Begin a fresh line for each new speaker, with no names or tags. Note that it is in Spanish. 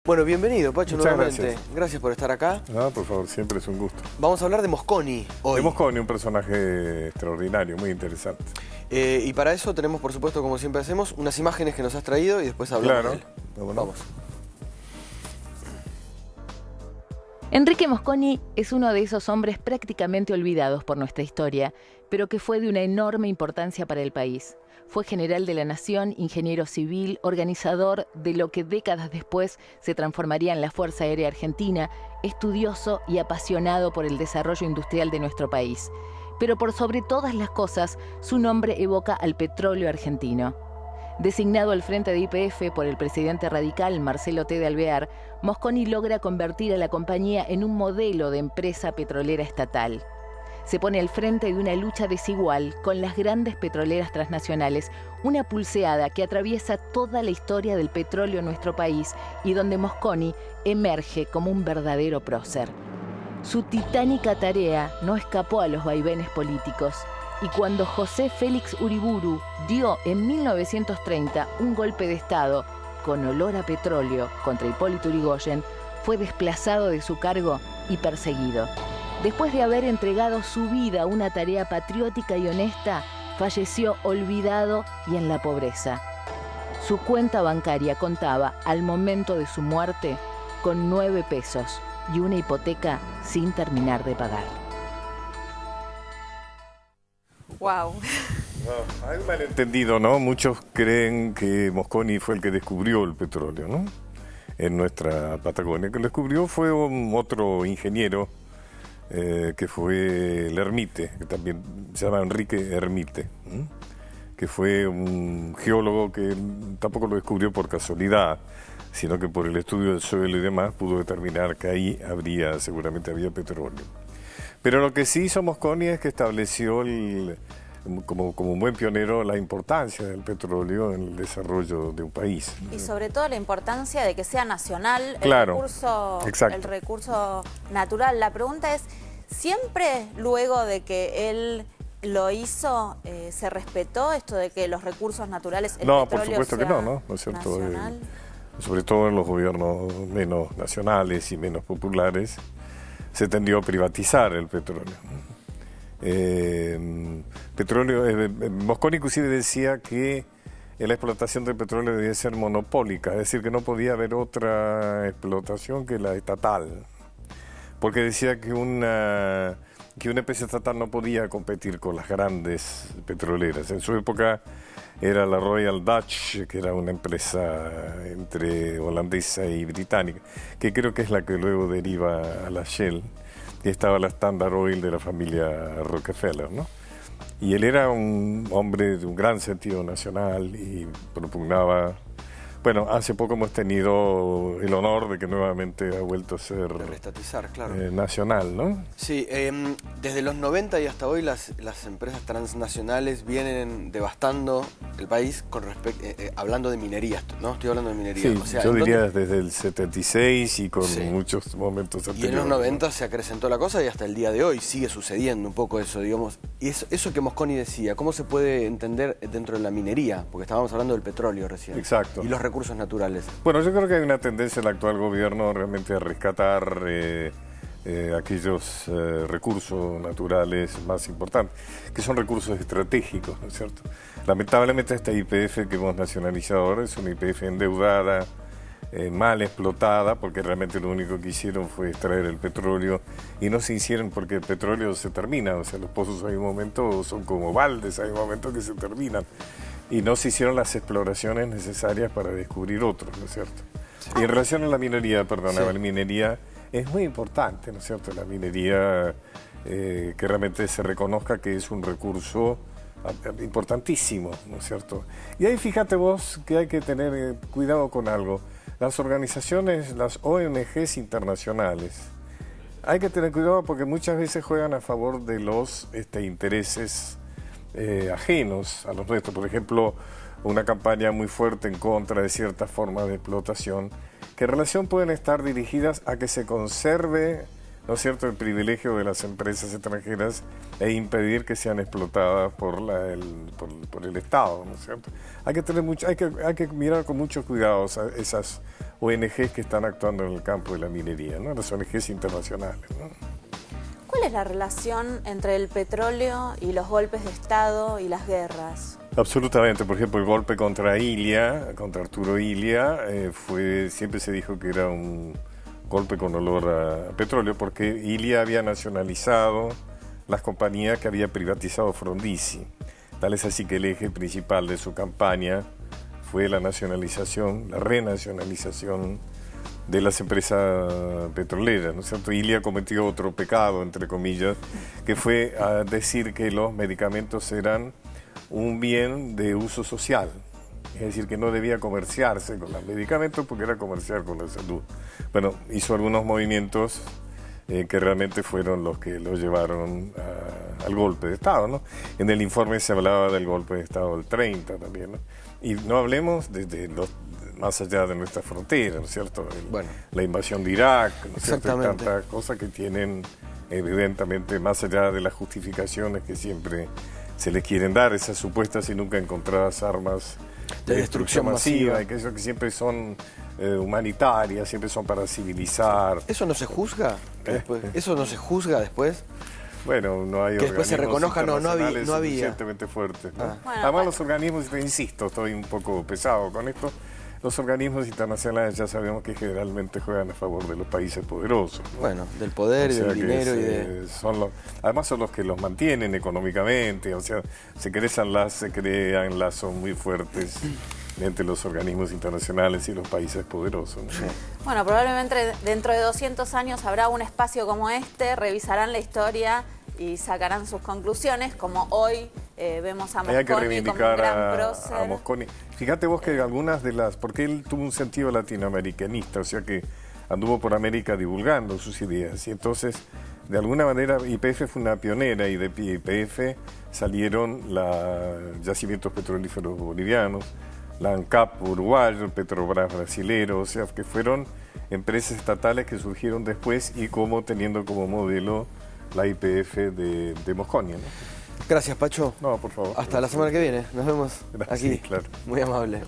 Bueno, bienvenido, Pacho,
Muchas
nuevamente. Gracias por estar acá.
No, por favor, siempre es un gusto.
Vamos a hablar de Mosconi hoy.
De Mosconi, un personaje extraordinario, muy interesante.
Y para eso tenemos, por supuesto, como siempre hacemos, unas imágenes que nos has traído y después hablamos de él. Vamos.
Enrique Mosconi es uno de esos hombres prácticamente olvidados por nuestra historia, pero que fue de una enorme importancia para el país. Fue general de la Nación, ingeniero civil, organizador de lo que décadas después se transformaría en la Fuerza Aérea Argentina, estudioso y apasionado por el desarrollo industrial de nuestro país. Pero por sobre todas las cosas, su nombre evoca al petróleo argentino. Designado al frente de YPF por el presidente radical Marcelo T. de Alvear, Mosconi logra convertir a la compañía en un modelo de empresa petrolera estatal. Se pone al frente de una lucha desigual con las grandes petroleras transnacionales, una pulseada que atraviesa toda la historia del petróleo en nuestro país y donde Mosconi emerge como un verdadero prócer. Su titánica tarea no escapó a los vaivenes políticos, y cuando José Félix Uriburu dio en 1930 un golpe de Estado con olor a petróleo contra Hipólito Yrigoyen, fue desplazado de su cargo y perseguido. Después de haber entregado su vida a una tarea patriótica y honesta, falleció olvidado y en la pobreza. Su cuenta bancaria contaba, al momento de su muerte, con 9 pesos y una hipoteca sin terminar de pagar.
Wow.
No, hay un malentendido, ¿no? Muchos creen que Mosconi fue el que descubrió el petróleo, ¿no? En nuestra Patagonia. El que lo descubrió fue otro ingeniero que fue el Hermite, que también se llama Enrique Hermite, que fue un geólogo que tampoco lo descubrió por casualidad, sino que por el estudio del suelo y demás pudo determinar que ahí seguramente había petróleo. Pero lo que sí hizo Mosconi es que estableció como un buen pionero la importancia del petróleo en el desarrollo de un país.
Y sobre todo la importancia de que sea nacional
claro,
el recurso natural. La pregunta es, ¿siempre luego de que él lo hizo, se respetó esto de que los recursos naturales,
no, por supuesto que no, ¿no? ¿No es cierto? Sobre todo en los gobiernos menos nacionales y menos populares, se tendió a privatizar el petróleo. Mosconi inclusive decía que la explotación del petróleo debía ser monopólica, es decir, que no podía haber otra explotación que la estatal, porque decía que una empresa estatal no podía competir con las grandes petroleras. En su época era la Royal Dutch, que era una empresa entre holandesa y británica, que creo que es la que luego deriva a la Shell, y estaba la Standard Oil de la familia Rockefeller, ¿no? Y él era un hombre de un gran sentido nacional y propugnaba... Bueno, hace poco hemos tenido el honor de que nuevamente ha vuelto a ser...
De reestatizar, claro.
Nacional, ¿no?
Sí, desde los 90 y hasta hoy las empresas transnacionales vienen devastando el país hablando de minería, ¿no? Estoy hablando de minería.
Sí,
o sea,
yo diría desde el 76 y con muchos momentos anteriores.
Y en los 90 se acrecentó la cosa y hasta el día de hoy sigue sucediendo un poco eso, digamos. Y eso que Mosconi decía, ¿cómo se puede entender dentro de la minería? Porque estábamos hablando del petróleo recién.
Exacto.
Y los recursos naturales.
Bueno, yo creo que hay una tendencia del actual gobierno realmente a rescatar aquellos recursos naturales más importantes, que son recursos estratégicos, ¿no es cierto? Lamentablemente esta YPF que hemos nacionalizado ahora es una YPF endeudada, mal explotada, porque realmente lo único que hicieron fue extraer el petróleo y no se hicieron porque el petróleo se termina, o sea, los pozos hay un momento, son como baldes, hay un momento que se terminan. Y no se hicieron las exploraciones necesarias para descubrir otros, ¿no es cierto? Y en relación a la minería, la minería es muy importante, ¿no es cierto? La minería que realmente se reconozca que es un recurso importantísimo, ¿no es cierto? Y ahí fíjate vos que hay que tener cuidado con algo. Las organizaciones, las ONGs internacionales, hay que tener cuidado porque muchas veces juegan a favor de los intereses ajenos a los nuestros. Por ejemplo, una campaña muy fuerte en contra de ciertas formas de explotación que en relación pueden estar dirigidas a que se conserve, ¿no es cierto?, el privilegio de las empresas extranjeras e impedir que sean explotadas por el Estado, ¿no es cierto? Hay que mirar con mucho cuidado esas ONGs que están actuando en el campo de la minería, ¿no? Las ONGs internacionales, ¿no?
¿Cuál es la relación entre el petróleo y los golpes de Estado y las guerras?
Absolutamente. Por ejemplo, el golpe contra Ilia, contra Arturo Ilia, siempre se dijo que era un golpe con olor a petróleo, porque Ilia había nacionalizado las compañías que había privatizado Frondizi. Tal es así que el eje principal de su campaña fue la nacionalización, la renacionalización de las empresas petroleras, ¿no es cierto? Ilia cometió otro pecado, entre comillas, que fue a decir que los medicamentos eran un bien de uso social, es decir, que no debía comerciarse con los medicamentos porque era comerciar con la salud. Bueno, hizo algunos movimientos que realmente fueron los que lo llevaron al golpe de Estado, ¿no? En el informe se hablaba del golpe de Estado del 30 también, ¿no? Y no hablemos más allá de nuestra frontera, ¿no es cierto? La invasión de Irak, ¿no es cierto? Hay tantas cosas que tienen, evidentemente, más allá de las justificaciones que siempre se les quieren dar, esas supuestas y nunca encontradas armas de destrucción masiva, y que eso que siempre son humanitarias, siempre son para civilizar.
¿Eso no se juzga después? ¿Eso no se juzga después?
Bueno, no hay
que después se reconozca, no había.
Suficientemente fuertes, ¿no?
Bueno,
además los organismos, insisto, estoy un poco pesado con esto, los organismos internacionales ya sabemos que generalmente juegan a favor de los países poderosos, ¿no?
Bueno, del poder y del dinero
además son los que los mantienen económicamente, o sea, se crean lazos muy fuertes entre los organismos internacionales y los países poderosos, ¿no? Sí.
Bueno, probablemente dentro de 200 años habrá un espacio como este, revisarán la historia y sacarán sus conclusiones, como hoy vemos a Mosconi.
Hay que reivindicar
como un gran prócer.
a Mosconi. Fíjate vos que algunas de porque él tuvo un sentido latinoamericanista, o sea que anduvo por América divulgando sus ideas, y entonces, de alguna manera, YPF fue una pionera, y de YPF salieron los yacimientos petrolíferos bolivianos, la ANCAP uruguayo, Petrobras brasilero, o sea, que fueron empresas estatales que surgieron después y teniendo como modelo la YPF de Mosconi, ¿no?
Gracias, Pacho.
No, por favor.
Hasta la semana que viene. Nos vemos
Gracias,
aquí.
claro.
Muy amable.